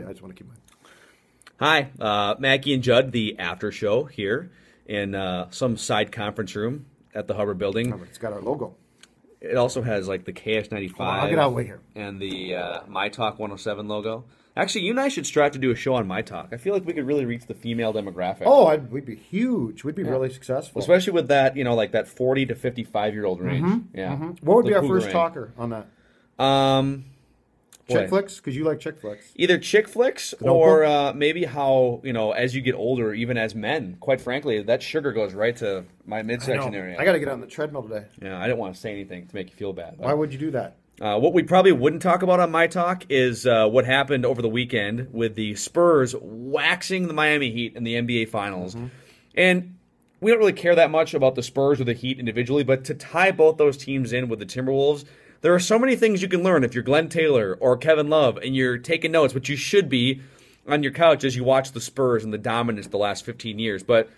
I just want to keep mine. Hi, Mackey and Judd, the after show here in some side conference room at the Hubbard Building. It's got our logo. It also has like the KS95 I'll get out of the way here. And the My Talk 107 logo. Actually, you and I should strive to do a show on My Talk. I feel like we could really reach the female demographic. Oh, we'd be huge. We'd be really successful. Especially with that, like that 40 to 55-year-old range. Yeah. What would be our first talker on that? Chick flicks? Because you like chick flicks. Either chick flicks or maybe how, as you get older, even as men, quite frankly, that sugar goes right to my midsection area. I got to get on the treadmill today. Yeah, I didn't want to say anything to make you feel bad. Why would you do that? What we probably wouldn't talk about on My Talk is what happened over the weekend with the Spurs waxing the Miami Heat in the NBA Finals. And we don't really care that much about the Spurs or the Heat individually, but to tie both those teams in with the Timberwolves, there are so many things you can learn if you're Glen Taylor or Kevin Love and you're taking notes, which you should be on your couch as you watch the Spurs and the dominance the last 15 years. But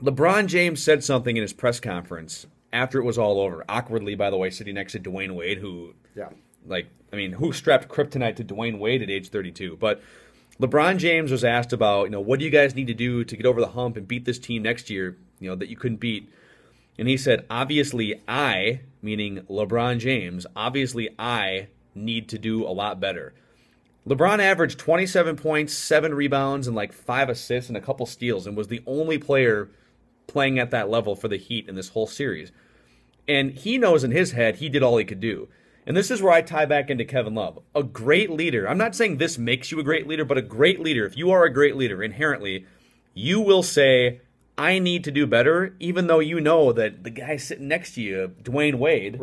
LeBron James said something in his press conference after it was all over, awkwardly, by the way, sitting next to Dwayne Wade, who, who strapped kryptonite to Dwayne Wade at age 32. But LeBron James was asked about, what do you guys need to do to get over the hump and beat this team next year, that you couldn't beat. And he said, obviously I, meaning LeBron James, obviously I need to do a lot better. LeBron averaged 27 points, 7 rebounds, and like 5 assists and a couple steals, and was the only player playing at that level for the Heat in this whole series. And he knows in his head he did all he could do. And this is where I tie back into Kevin Love. A great leader. I'm not saying this makes you a great leader, but a great leader, if you are a great leader, inherently, you will say, I need to do better, even though you know that the guy sitting next to you, Dwayne Wade,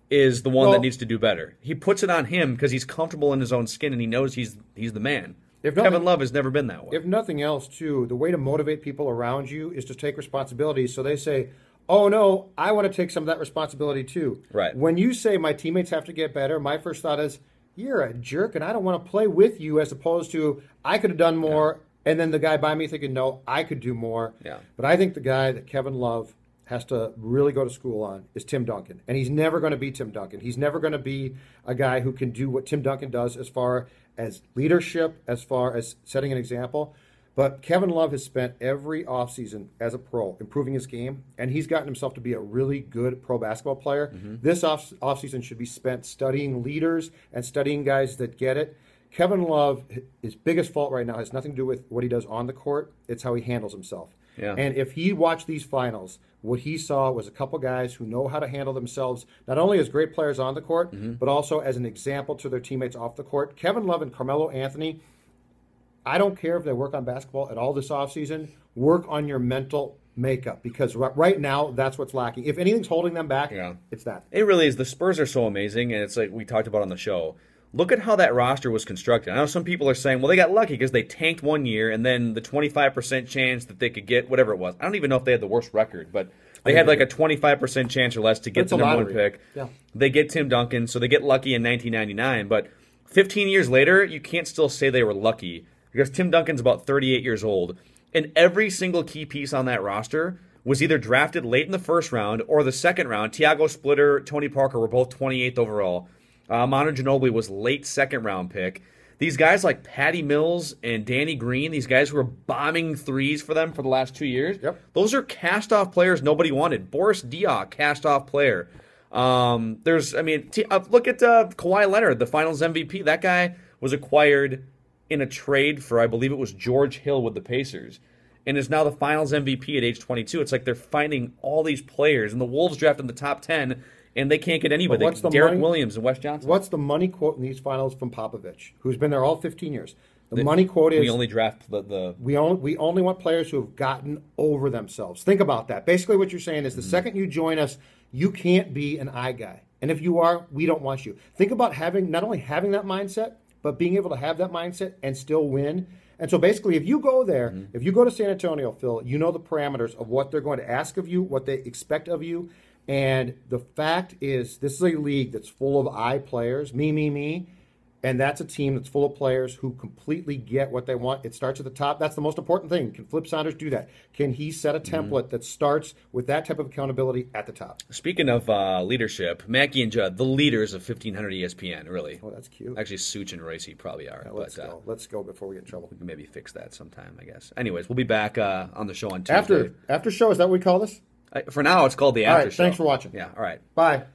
is the one that needs to do better. He puts it on him because he's comfortable in his own skin and he knows he's the man. Kevin Love has never been that way. If nothing else, too, the way to motivate people around you is to take responsibility. So they say, oh, no, I want to take some of that responsibility, too. Right. When you say my teammates have to get better, my first thought is, you're a jerk and I don't want to play with you, as opposed to, I could have done more. Yeah. And then the guy by me thinking, no, I could do more. Yeah. But I think the guy that Kevin Love has to really go to school on is Tim Duncan. And he's never going to be Tim Duncan. He's never going to be a guy who can do what Tim Duncan does as far as leadership, as far as setting an example. But Kevin Love has spent every offseason as a pro improving his game, and he's gotten himself to be a really good pro basketball player. This offseason should be spent studying leaders and studying guys that get it. Kevin Love, his biggest fault right now has nothing to do with what he does on the court. It's how he handles himself. Yeah. And if he watched these finals, what he saw was a couple guys who know how to handle themselves, not only as great players on the court, but also as an example to their teammates off the court. Kevin Love and Carmelo Anthony, I don't care if they work on basketball at all this offseason, work on your mental makeup, because right now that's what's lacking. If anything's holding them back, it's that. It really is. The Spurs are so amazing, and it's like we talked about on the show. Look at how that roster was constructed. I know some people are saying, well, they got lucky because they tanked one year, and then the 25% chance that they could get whatever it was. I don't even know if they had the worst record, but they had like a 25% chance or less to get the number one pick. Yeah. They get Tim Duncan, so they get lucky in 1999. But 15 years later, you can't still say they were lucky because Tim Duncan's about 38 years old. And every single key piece on that roster was either drafted late in the first round or the second round. Tiago Splitter, Tony Parker were both 28th overall. Manu Ginobili was late second-round pick. These guys like Patty Mills and Danny Green, these guys who were bombing threes for them for the last 2 years, those are cast-off players nobody wanted. Boris Diaw, cast-off player. Look at Kawhi Leonard, the Finals MVP. That guy was acquired in a trade for, I believe it was George Hill with the Pacers, and is now the Finals MVP at age 22. It's like they're finding all these players, and the Wolves drafted in the top 10, and they can't get anybody. Derek Williams and Wes Johnson. What's the money quote in these finals from Popovich, who's been there all 15 years? The money quote is, we only draft the we only want players who have gotten over themselves. Think about that. Basically what you're saying is the second you join us, you can't be an I guy. And if you are, we don't want you. Think about not only having that mindset, but being able to have that mindset and still win. And so basically, if you go there, if you go to San Antonio, Phil, you know the parameters of what they're going to ask of you, what they expect of you. And the fact is, this is a league that's full of I players, me. And that's a team that's full of players who completely get what they want. It starts at the top. That's the most important thing. Can Flip Saunders do that? Can he set a template that starts with that type of accountability at the top? Speaking of leadership, Mackey and Judd, the leaders of 1500 ESPN, really. Oh, that's cute. Actually, Such and Racy probably are. Yeah, let's go. Let's go before we get in trouble. We can maybe fix that sometime, I guess. Anyways, we'll be back on the show on Tuesday. After show, is that what we call this? For now, it's called the All After right, Show. thanks for watching. Yeah, all right. Bye.